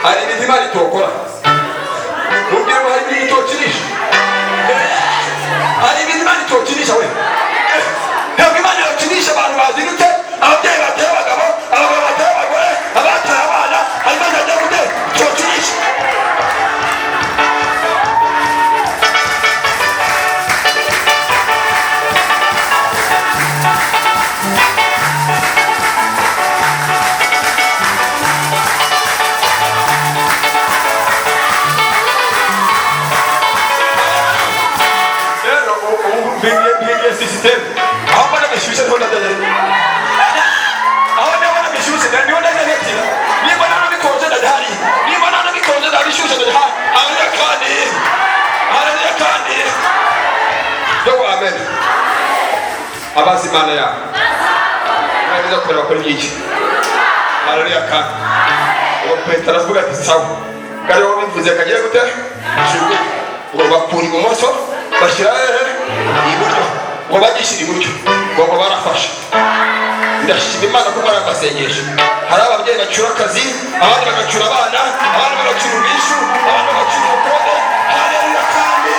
hari ibintu Imana itokora mubwire ngo hari ibintu itokinisha hari ibintu Imana itokinisha we ntabwo Imana yokinisha abantu bazindutse ababyeyi bateye abagabo abagabo bateye abagore abataye abana hari Imana ajya gute itokinisha system aho mbona bishyushye niho ndajya aho ndabona bishyushye niho ndajya niba nano bikonje ndahari niba nano bikonje ndabishyushye ndahari haleluya kandi yo amen abazi Imana yawe nabeza kureba bakora iki haleluya kandi uwo Petero avuga ati sawa kare wowe bivuze kagiye gute shirwe ngo bakura ibumoso bashyira iburyo ngo bagishyira iburyo ngo barafasha ndashima Imana ko bari amasengesho hari ababyeyi bacyura akazi abandi bagacyura abana abandi bagacyura ubishu abandi bagacyura ubukode haleluya kandi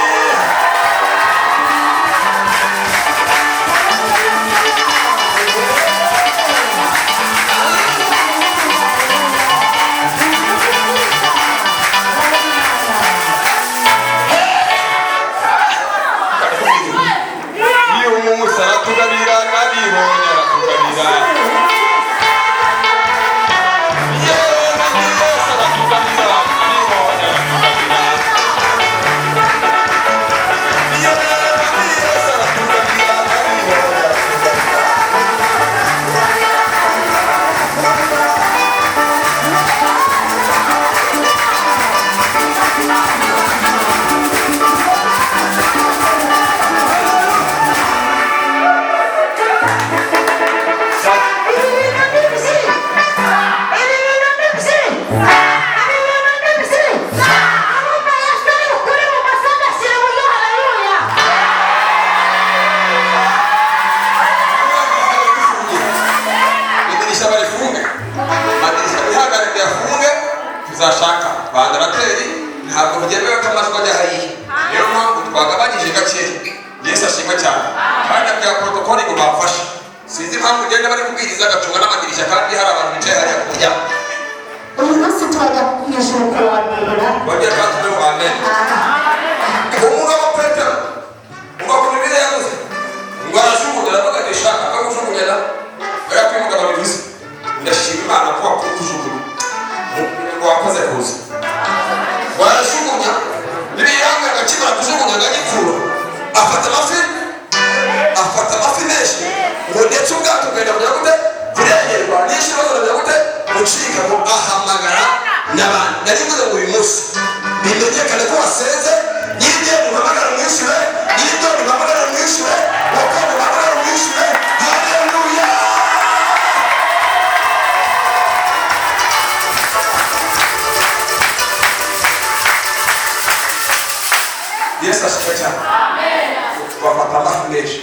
tuzashaka bandarateri ntabwo byemewe ko amajwi ajya hariya niyo mpamvu twagabanyije gake Yesu ashimwe cyane kandi bya protokoli ngo bafashe sinzi impamvu ugenda bari kubwiriza agacunga n'amadirishya kandi hari abantu bicaye hariya ku muryango uyu munsi twajya kwishura kuwanira wajya kandi we amen umugabo Petero umugabo Bibiliya yavuze ngo arashukunya aravuga ati shaka akagujugunya baya umugabo bivuze ndashima Imana ko wakujugunya wakoze kuza warashugunya nibiyanga gakimara kujugunya ngagipfuro afata amafi menshi ngo ndetse ubwato bwenda kujya gute kurengerwa n'ishibazo bajya gute gucika ngo ahamagara n'abantu nari mvuze ngo uyu munsi bimenyekane ko wasenze yibye muhamagara mwishyure yibyo muhamagara mwishyure wako muhamagara mwishyure haleluya Yesu ashimwe cyane bafata amafi menshi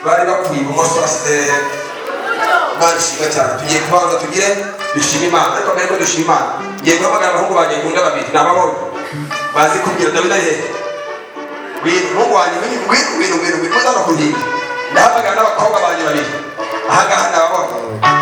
bari bakuye ibumoso Imana ishimwe cyane tugiye kubanza tugire dushima Imana ariko mbere ko dushima Imana ngiye guhamagara abahungu banjye nkunda babiri nababonye bazi kubwira Dawidi ahe umuhungu wanjye ngwino uzana kundinda ndahamagara n'abakobwa banjye babiri ahangaha nababonye